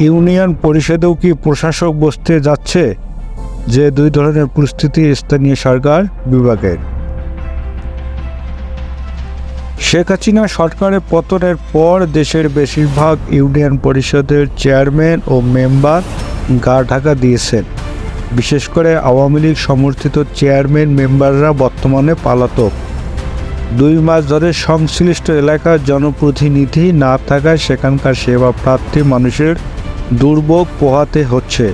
Union পরিষদেও কি প্রশাসক বসতে যাচ্ছে? যে দুই ধরনের পরিস্থিতি স্থানীয় সরকার বিভাগের। শেখ হাসিনা সরকারের পতনের পর দেশের বেশিরভাগ ইউনিয়ন পরিষদের চেয়ারম্যান ও মেম্বার গা ঢাকা দিয়েছেন। বিশেষ করে আওয়ামী লীগ সমর্থিত চেয়ারম্যান মেম্বাররা বর্তমানে পলাতক। 2 মাস ধরে সংশ্লিষ্ট এলাকার জনপ্রতিনিধি না থাকায় সেখানকার সেবা প্রার্থী মানুষের দুর্ভোগ পোহাতে হচ্ছে।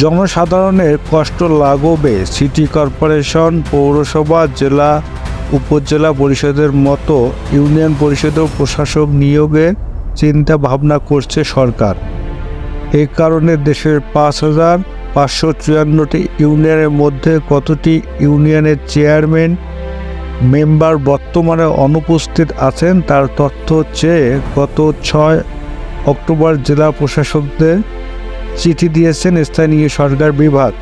জনসাধারণের কষ্ট লাঘবে সিটি কর্পোরেশন, পৌরসভা, জেলা, উপজেলা পরিষদের মতো ইউনিয়ন পরিষদেও প্রশাসক নিয়োগের চিন্তা ভাবনা করছে সরকার। এই কারণে দেশের 5,554টি ইউনিয়নের মধ্যে কতটি ইউনিয়নের চেয়ারম্যান মেম্বার বর্তমানে অনুপস্থিত আছেন তার তথ্য চেয়ে গত 6 অক্টোবর জেলা প্রশাসকদের চিঠি দিয়েছেন স্থানীয় সরকার বিভাগ।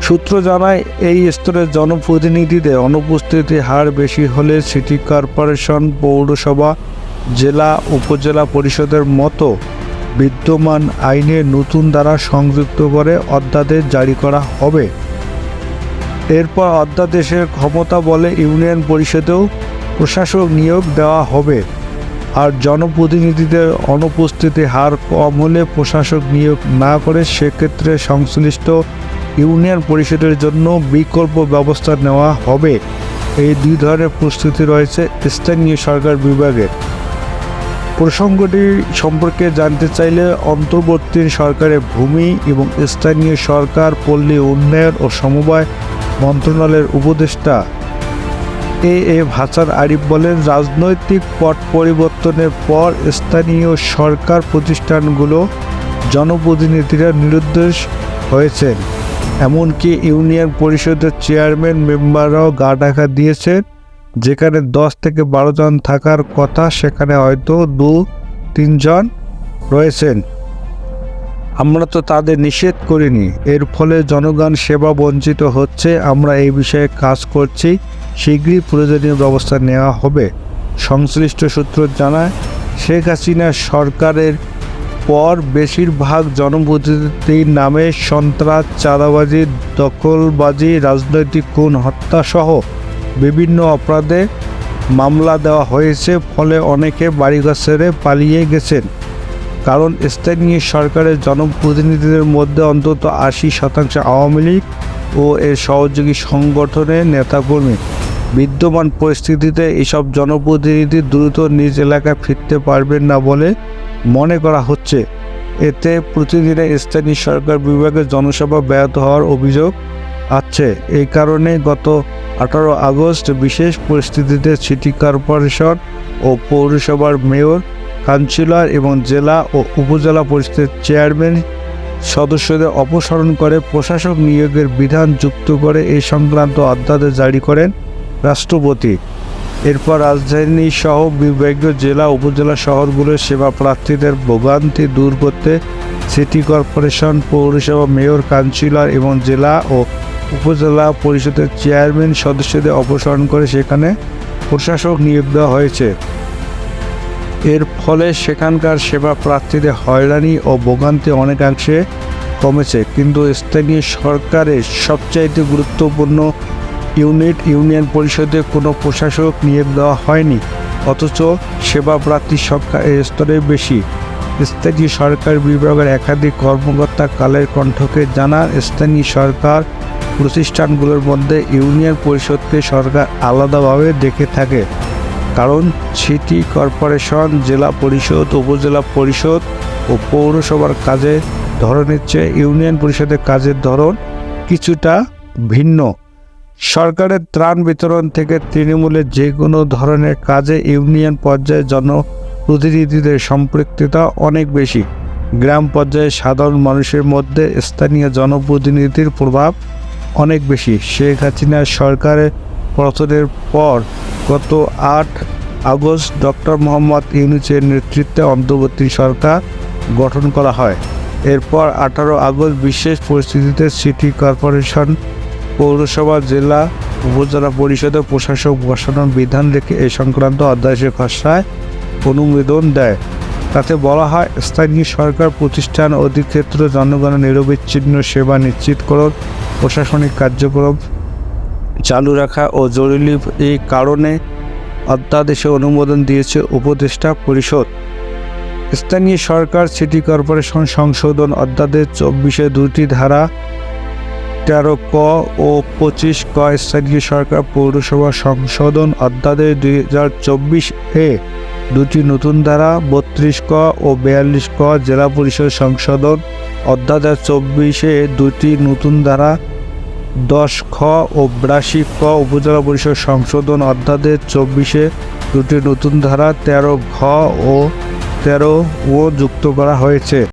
সূত্র জানায়, এই স্তরের জনপ্রতিনিধিদের অনুপস্থিতির হার বেশি হলে সিটি কর্পোরেশন, পৌরসভা, জেলা, উপজেলা পরিষদের মতো বিদ্যমান আইনে নতুন ধারা সংযুক্ত করে অধ্যাদেশ জারি করা হবে। এরপর অধ্যাদেশের ক্ষমতা বলে ইউনিয়ন পরিষদেও প্রশাসক নিয়োগ দেওয়া হবে। আর জনপ্রতিনিধিদের অনুপস্থিতির হার কম হলে প্রশাসক নিয়োগ না করে সেক্ষেত্রে সংশ্লিষ্ট ইউনিয়ন পরিষদের জন্য বিকল্প ব্যবস্থা নেওয়া হবে। এই 2 ধরনের প্রস্তুতি রয়েছে স্থানীয় সরকার বিভাগের। প্রসঙ্গটি সম্পর্কে জানতে চাইলে অন্তর্বর্তী সরকারের ভূমি এবং স্থানীয় সরকার, পল্লী উন্নয়ন ও সমবায় মন্ত্রণালয়ের উপদেষ্টা এ.এম. হাসান আরিফ বলেন, রাজনৈতিক পট পরিবর্তনের পর স্থানীয় সরকার প্রতিষ্ঠানগুলো জনপ্রতিনিধিরা নিরুদ্দেশ হয়েছেন। এমনকি ইউনিয়ন পরিষদের চেয়ারম্যান মেম্বাররাও গা ঢাকা দিয়েছেন। যেখানে 10 থেকে 12 জন থাকার কথা সেখানে হয়তো 2-3 জন রয়েছেন। আমরা তো তাদের নিষেধ করিনি। এর ফলে জনগণ সেবা বঞ্চিত হচ্ছে। আমরা এই বিষয়ে কাজ করছি। শীঘ্রই প্রয়োজনীয় ব্যবস্থা নেওয়া হবে। সংশ্লিষ্ট সূত্র জানায়, শেখ হাসিনা সরকারের পর বেশিরভাগ জনপ্রতিনিধির নামে সন্ত্রাস, চাঁদাবাজি, দখলবাজি, রাজনৈতিক খুন, হত্যাসহ বিভিন্ন অপরাধে মামলা দেওয়া হয়েছে। ফলে অনেকে বাড়িঘর ছেড়ে পালিয়ে গেছেন। কারণ স্থানীয় সরকারের জনপ্রতিনিধিদের মধ্যে অন্তত 80% আওয়ামী লীগ ও এর সহযোগী সংগঠনের নেতাকর্মী। বিদ্যমান পরিস্থিতিতে এসব জনপ্রতিনিধি দ্রুত নিজ এলাকায় ফিরতে পারবেন না বলে মনে করা হচ্ছে। এতে প্রতিদিনে স্থানীয় সরকার বিভাগের জনসভা ব্যাহত হওয়ার অভিযোগ আছে। এই কারণে গত 18 আগস্ট বিশেষ পরিস্থিতিতে সিটি কর্পোরেশন ও পৌরসভার মেয়র, কাউন্সিলর এবং জেলা ও উপজেলা পরিষদের চেয়ারম্যান সদস্যদের অপসারণ করে প্রশাসক নিয়োগের বিধান যুক্ত করে এই সংক্রান্ত অধ্যাদেশ জারি করেন রাষ্ট্রপতি। এরপর রাজধানী সহ বিভাগীয় জেলা, উপজেলা শহরগুলোর সেবা প্রার্থীদের ভোগান্তি দূর করতে সিটি কর্পোরেশন, পৌরসভা, মেয়র, কাউন্সিলর এবং জেলা ও উপজেলা পরিষদের চেয়ারম্যান সদস্যদের অপসারণ করে সেখানে প্রশাসক নিয়োগ দেওয়া হয়েছে। এর ফলে সেখানকার সেবা প্রার্থীদের হয়রানি ও ভোগান্তি অনেকাংশে কমেছে। কিন্তু স্থানীয় সরকারের সবচাইতে গুরুত্বপূর্ণ ইউনিয়ন পরিষদে কোনো প্রশাসক নিয়োগ দেওয়া হয়নি, অথচ সেবা প্রার্থীর সংখ্যা এই স্তরে বেশি। স্থানীয় সরকার বিভাগের একাধিক কর্মকর্তা কালের কণ্ঠকে জানান, স্থানীয় সরকার প্রতিষ্ঠানগুলোর মধ্যে ইউনিয়ন পরিষদকে সরকার আলাদাভাবে দেখে থাকে। কারণ সিটি কর্পোরেশন, জেলা পরিষদ, উপজেলা পরিষদ ও পৌরসভার কাজের ধরনের চেয়ে ইউনিয়ন পরিষদের কাজের ধরন কিছুটা ভিন্ন। সরকারের ত্রাণ বিতরণ থেকে তৃণমূলের যে কোনো ধরনের কাজে ইউনিয়ন পর্যায়ে জনপ্রতিনিধিদের সম্পৃক্ততা অনেক বেশি। গ্রাম পর্যায়ে সাধারণ মানুষের মধ্যে স্থানীয় জনপ্রতিনিধির প্রভাব অনেক বেশি। শেখ হাসিনা সরকারের পতনের পর গত 8 আগস্ট ডক্টর মোহাম্মদ ইউনূসের নেতৃত্বে অন্তর্বর্তী সরকার গঠন করা হয়। এরপর 18 আগস্ট বিশেষ পরিস্থিতিতে সিটি কর্পোরেশন, পৌরসভা, জেলা, উপজেলা পরিষদে প্রশাসক বসানোর বিধান রেখে এই সংক্রান্ত অধ্যাদেশের খসড়ায় অনুমোদন দেয়। তাতে বলা হয়, স্থানীয় সরকার প্রতিষ্ঠান অধিক্ষেত্র জনগণের নিরবিচ্ছিন্ন সেবা নিশ্চিতকরণ, প্রশাসনিক কার্যক্রম চালু রাখা ও জরুরি এই কারণে অধ্যাদেশে অনুমোদন দিয়েছে উপদেষ্টা পরিষদ। স্থানীয় সরকার সিটি কর্পোরেশন সংশোধন অধ্যাদেশ 24-এ দুটি ধারা 13 ক ও 25 ক, স্থানীয় সরকার পৌরসভা সংশোধন অধ্যাদেশ 2024-এ দুটি নতুন ধারা 32 ক ও 42 ক, জেলা পরিষদ সংশোধন অধ্যাদেশ 24-এ দুটি নতুন ধারা 10 খ ও 82 ক, উপজেলা পরিষদ সংশোধন অধ্যাদেশ 24-এ দুটি নতুন ধারা 13 ঘ ও 13 ও যুক্ত করা হয়েছে।